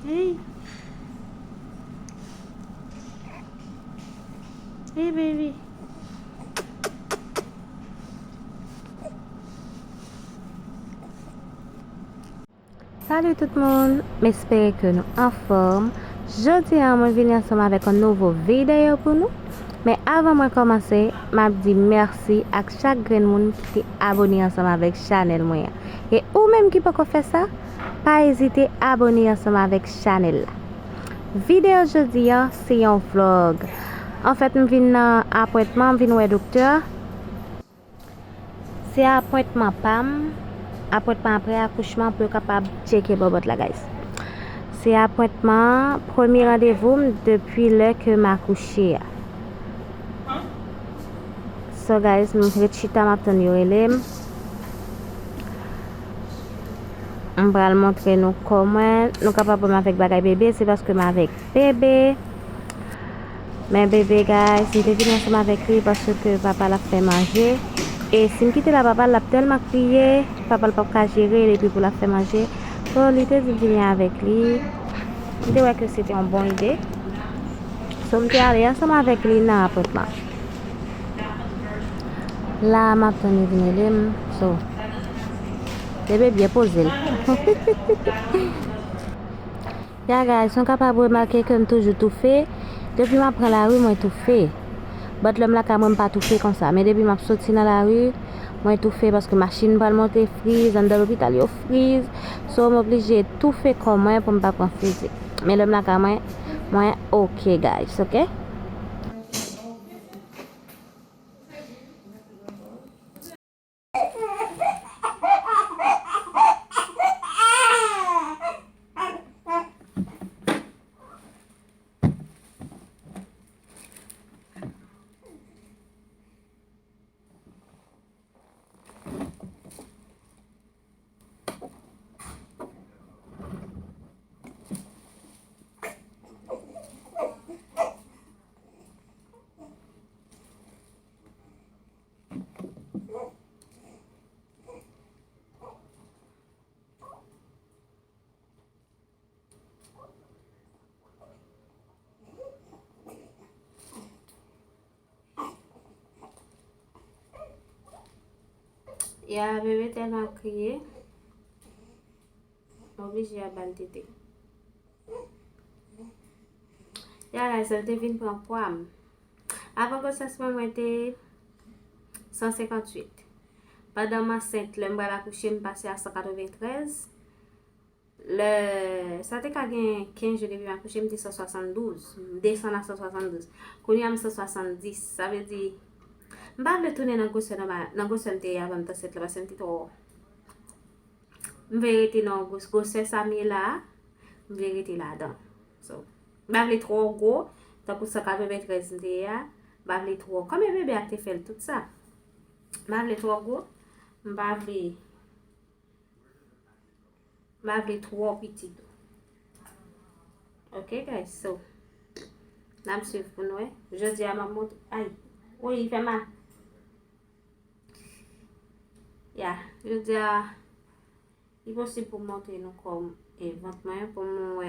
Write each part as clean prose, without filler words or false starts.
Hey, hey baby. Salut tout le monde, j'espère que nous en forme. Jeudi, on venu ensemble avec une nouvelle vidéo pour nous. Mais avant de commencer, je dis merci à chaque monde qui est abonné ensemble avec Chanel moyen. Et ou même qui peut faire ça, pas hésiter à abonner ensemble avec Chanel. Vidéo jeudi, c'est un vlog. En fait, je viens dans l'appointement, je viens au docteur. C'est appointement PAM. Appointement après accouchement pour capable checker bobot la guys. C'est appointement premier rendez-vous depuis l'heure que m'a couché. So guys, nous chita m'attend yorelem. On va le montrer nous comment nous capable avec bagay bébé, c'est parce que m'a avec bébé. Mais bébé guys, je suis venu ensemble avec lui parce que papa l'a fait manger. Et si je quitte la papa l'a tellement crié, papa l'a pas gérer et puis pour la faire manger. So il était venu avec lui. Je dirais que c'était une bonne idée. So je suis allé ensemble avec lui dans l'appartement. Là, je suis venu. So, bébé bien posé. Yeah guys, sont capables de remarquer que je toujours tout fait. Depuis que je prends la rue, moi tout fait. Mais l'homme là, quand même pas tout fait comme ça. Mais depuis que je sorti dans la rue, moi tout fait parce que la machine va monter frise, dans l'hôpital il frise. So, je suis obligé de tout faire comme moi pour ne pas prendre physique. Mais l'homme là, quand même, moi, ok guys, ok? Il y a un bébé tellement crié, obligé à ban tété. Il y a la seule devine pour un poids. Avant que ça se moi était 158. Pendant ma sainte, le m'bral accoucher me passé à 193. Ça te ka gen 15 je devine accoucher me 172. Descend à 172. Quand y a 170, ça veut dire m'pa le tourner dans grossesse te avant de cette là parce que trop vérité non grossesse ça mi là, vérité là-dedans. So, m'pa le trop gros, tant pour 193 te ya, m'pa le trop. Comme bébé a te fait tout ça. M'pa le trop gros, m'pa le trop petit. Ok guys, so là me suivre pour nous. Je dis à ma montre, aïe, oui il fait mal. Yeah, je dis à il est possible pour monter nous comme éventuellement pour nous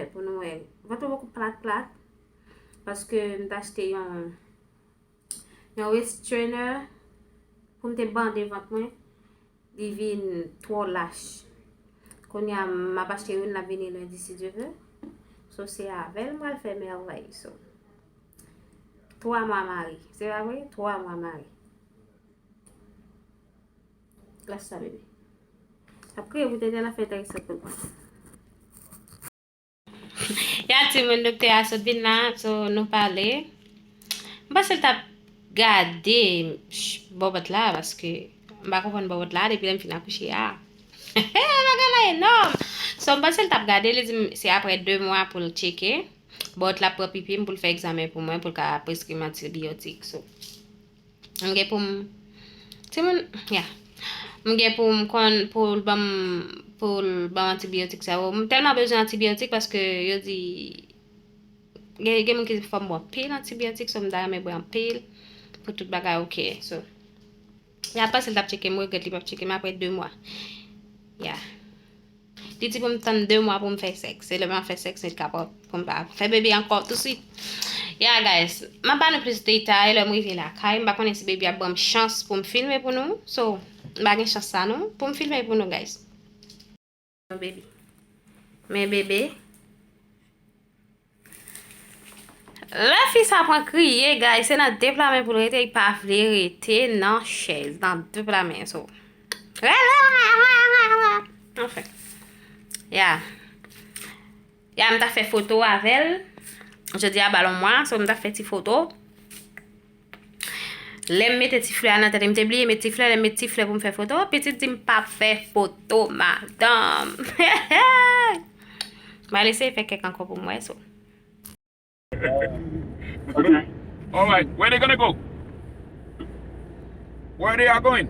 ventre beaucoup plate parce que nous acheté un waist trainer pour me bander ventre moi il vient trop lâche. Quand y a m'a acheté une la venir lundi si Dieu veut. So c'est avec moi le faire merveille so. 3 mois mari, c'est vrai 3 mois mari. Laisse ça bébé. Après vous êtes la fête avec ça tout. Ya ti moun dokte a sot bin nan, so nou pale. Mba sel tap gade bobot la, paske mba kompon bobot la, depi lem fin akouche ya. Mba la enorm. So mba sel tap gade, le di se apre 2 mwa pou l cheke. Bot la pou pipi, pou l fe examen pou mwen, pou l ka preskrim antibiotik. So, mge pou m... Ti moun, ya. Mge pou m kon, pou l bam antibiotik sa. M telman bezon antibiotik, paske yo di... Gen moun ki fòm bon pil antibiotik, so m da me bon pil, pou tout bagay ok. So, ya pas el tap cheke mwen, get li pap cheke mwen apre 2 mwa. Ya. Il dit pour me tendre 2 mois pour me faire sexe. Et le moment faire sexe, c'est capable pour me faire bébé encore tout de suite. Yeah, guys. Je ne vais pas plus de détails. Je vais la caille. Je vais connaître si bébé a bonne chance pour me filmer pour nous. So, je vais avoir chance ça, non? Pour me filmer pour nous, guys. Bébé. Mais bébé. La fille ça prend crier, guys. C'est dans deux plats pour le il pas vérité dans chaise, dans deux plats so. Enfin. Yeah. Yeah, m'ta fait photo avec elle. Je dis à ballon moi, so m'ta fait petite photo. L'aime mettre petit fleur dans tête, m'ta oublié mettre petit fleur, mettre petit fleur pour me faire photo. Petite dit m'pas fait photo, madame. M'a laisser faire quelque encore pour moi so. Okay. All right. Where they gonna go? Where they are going?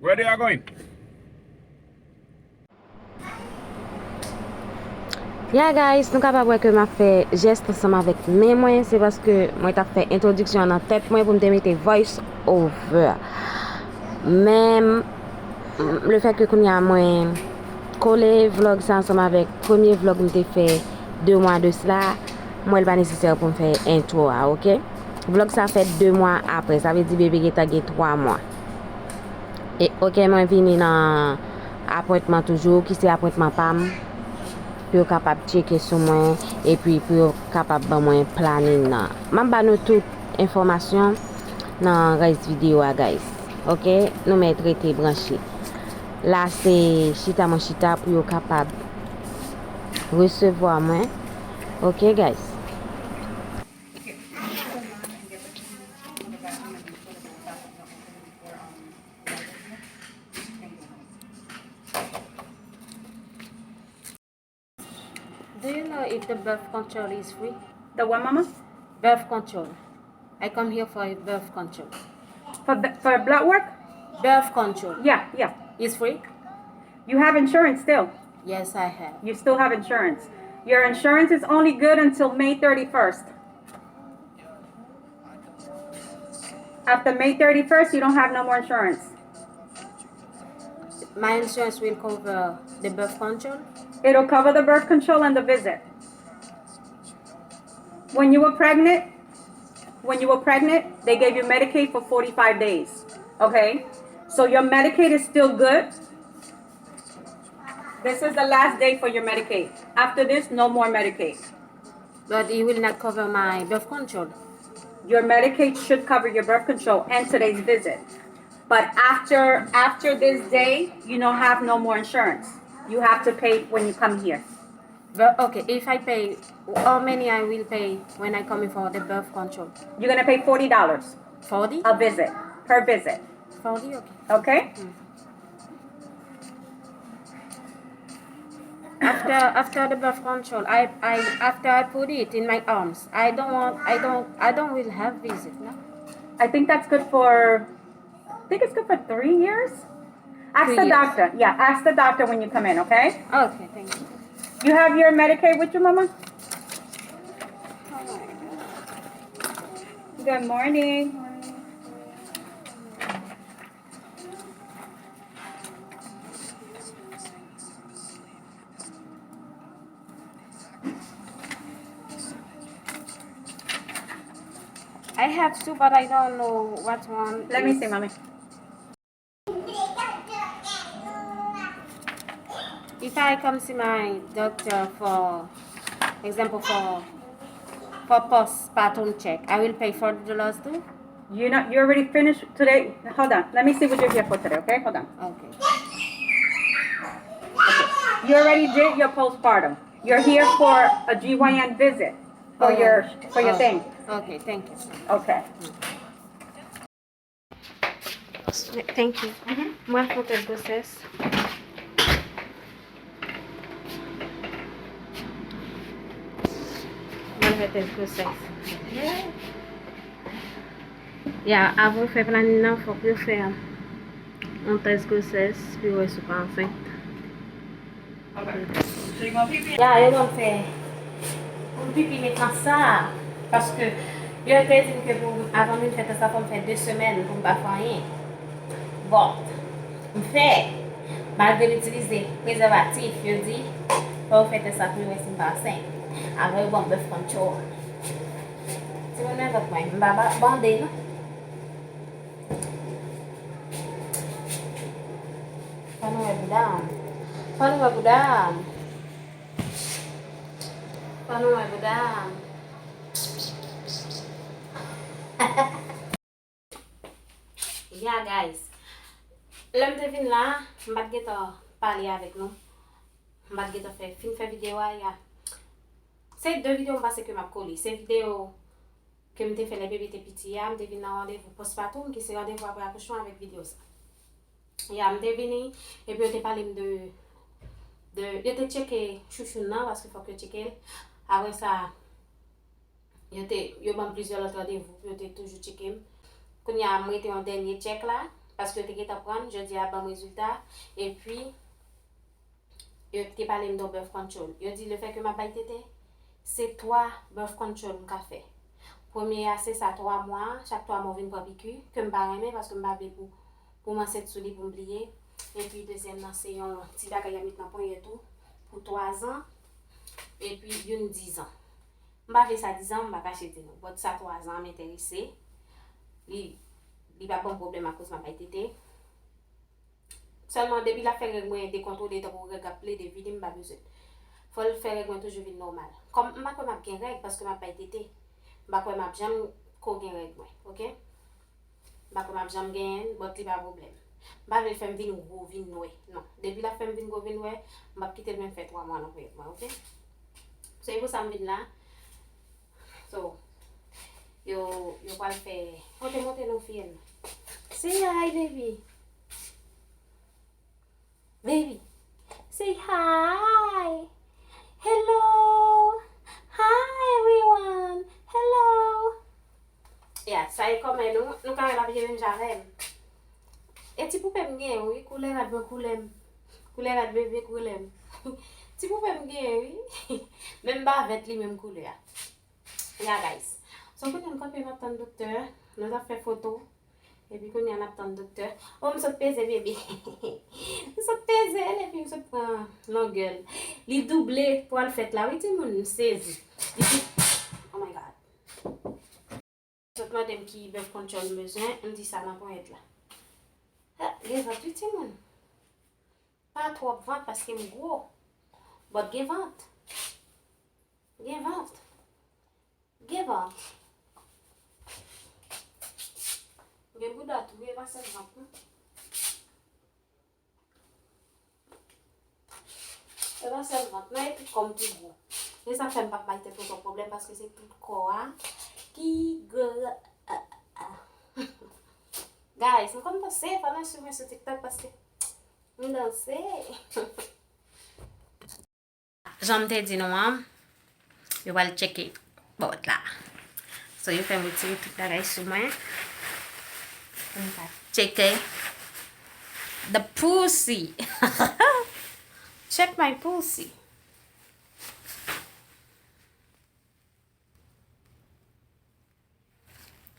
Where they are going? Yeah guys, nous capable que m'a fait geste ensemble avec mes moyens, c'est parce que moi t'a fait introduction dans tête moi pour me mettre voice over. Même le fait que qu'on y a moins collé vlog ça ensemble avec premier vlog que j'ai fait 2 mois de cela, moi il pas nécessaire pour me faire intro, OK? Vlog ça fait 2 mois après, ça veut dire bébé qui t'a 3 mois. Et OK, moi vini dans appointement toujours qui c'est appointement pam pour capable checker sur moi et puis pour capable ba moi planning là. M'a ba nous toute information dans reste vidéo guys. OK, nous mettre traité branché. Là c'est chita mon chita pour capable recevoir moi. OK guys. Do you know if the birth control is free? The what, Mama? Birth control. I come here for birth control. For blood work? Birth control. Yeah, yeah. Is free? You have insurance still. Yes, I have. You still have insurance. Your insurance is only good until May 31st. After May 31st, you don't have no more insurance. My insurance will cover the birth control? It'll cover the birth control and the visit. When you were pregnant, they gave you Medicaid for 45 days. Okay? So your Medicaid is still good. This is the last day for your Medicaid. After this, no more Medicaid. But it will not cover my birth control. Your Medicaid should cover your birth control and today's visit. But after this day, you don't have no more insurance. You have to pay when you come here. But okay, if I pay, how many I will pay when I come in for the birth control? You're gonna pay $40 40? a visit, per visit. 40, okay. Okay? After the birth control, after I put it in my arms, I don't will have visit, no? I think that's good for. I think it's good for 3 years. Ask 3 the years. doctor. Yeah, ask the doctor when you come in. Okay? Okay, thank you. You have your Medicaid with you, Mama? Good morning. I have two, but I don't know what one. Let me see, Mommy. If I come see my doctor for example for postpartum check, I will pay $40 too. You already finished today. Hold on. Let me see what you're here for today. Okay? Hold on. Okay. You already did your postpartum. You're here for a GYN visit for your thing. Okay, thank you. Okay. Thank you. Moi, faut que grossesse. Moi, test grossesse. Yeah, avant de faire planning, il faut que je fasse un test grossesse, puis je suis pas enceinte. Yeah, je vais faire un pipi maintenant ça, parce que Yo te din ke pou avan mwen fete sa pou m fè 2 semaines pou m pa fè rien. Bon, m fè. Malgré l'utiliser préservatif, yo di, pou fète sa pou wè si m pa enceinte. Avè bon bœuf control. Si mwen mwen vòt mwen, m ba bande nou. Panou wè boudam. Panou wè boudam. Panou wè boudam. Yeah guys, lèm te vin la, mbat geto pali avèk nou. Mbat geto fè vidéo a ya. Se 2 vidéo mbase ke map koli. Se vidéo ke mte fè le bébé te piti ya, mte vin nan randevou postpartum ki se randevou apre akouchman avèk vidéo sa. Ya mte vini, epi yo te pali yo te cheke chouchou nan, paske fòk yo cheke el. Avè sa, yo ban plizye lot randevou, yo te toujou cheke m. Koun ya mwen te yon denye check la, paske yo te get apran, je di a ban rezultat, e pi, yo te pale m do birth control. Yo di le fe ke ma bay tete, se 3 birth control m ka fe. Premier a se sa 3 mwa, chak 3 mwa vin pou apiku, ke m ba reme, paske m ba be pou man set sou li pou m bliye. E pi, deuxième nan se yon ti bagay amit nan pon yetou, pou 3 an, e pi yon 10 an. M ba fe sa 10 an, m ba kache te nou. Bot sa 3 an m'interesse. Li pa bon problem a kouz ma bay tete. Seulement, debi la fè reg mwen dekontrole de pou reg aple de vidi mba bezet. Fol fè reg mwen toujou vin normal. Kom mba kwen map gen reg paske ma bay tete. Mba kwen map jam ko gen reg mwen, ok? Mba kwen map jam gen, bot li pa problem. Mba vel fèm vin ou vin noue. Non, debi la fèm vin ou vin noue, mba kite mwen fè 3 mwan nou mwen, ok? So, yon sa vin la. So, yo pal fè, monte nou fiyen. Say hi, baby. Baby, say hi. Hello. Hi, everyone. Hello. Yeah, sa e komen nou kare la piye men jarem. E ti poupe mgen, oui, koulem at ben koulem. Koulem at bebe koulem. Ti poupe mgen, oui. Même ba vet li même koule ya. Yeah, guys. So, kon yon kope map tan doktor, nou ta fè foto, epi kon yon ap tan doktor. Oh, msot peze, bebe. Msot peze, epi msot pran, non gel. Li double pou al fèt la, witi moun sezi. Oh my god. Msot madem ki bev kontrol mbezen, mdi sa nan pou et la. Ge vant, witi moun. Pa trop vant, paske m gwo. Bot ge vant. Ge vant. Ge vant. Gen goudat, ouye va sel vant nou. E va sel vant, nou e tout kom tout gwo. E sa fèm pa bayte pou ton problem, paske se tout koa ki gwa. Guys, nou kom danse, panan sou mwen sou TikTok, paske mwen danse. Jan mte di nou am, yo wal cheke bot la. So yo fèm witi tout la ray sou mwen. Check the pussy. Check my pussy.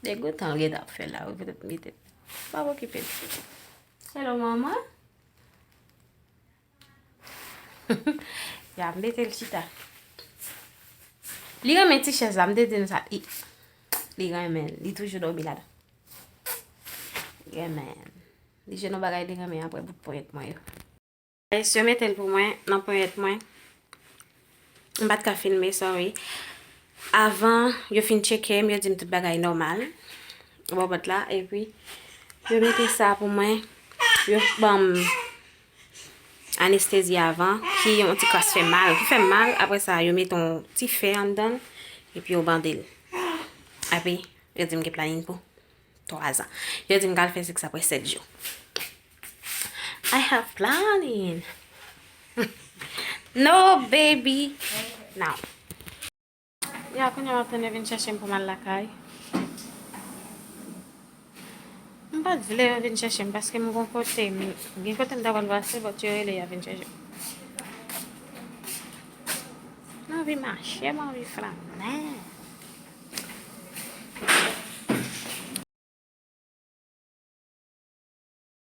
De go tan get up fella, we peut meet it. Babo keep it. Hello mama. Ya mbete chita. Li gamen ti chez la mde den sa. Li gamen, li toujou do bilada. Yeah, man. Di je nou bagay di gamen apre bout poyet mwen yo. Yo meten pou mwen nan poyet mwen. Mbat ka filme, sorry. Avan, yo fin Eske'M, yo dim tout bagay normal. Bobot la, e pi, yo meten sa pou mwen. Yo bam anestesi avan, ki yon ti kos fè mal. Ki fè mal, apre sa, yo meton ti fè an dan, e pi yo bandel. Ape, yo dim ge planin pou 3 ans. Yo dim gal fè seks apre 7 jours. I have planning. No, baby. Now. Ya, kon yon apene vin chèche pou mal lakay. Mbat vle vin chèche paske mwen kon kote. Gen kote mdavan vase, bot yo ele ya vin chèche. Mwen vi mache, mwen vi fran.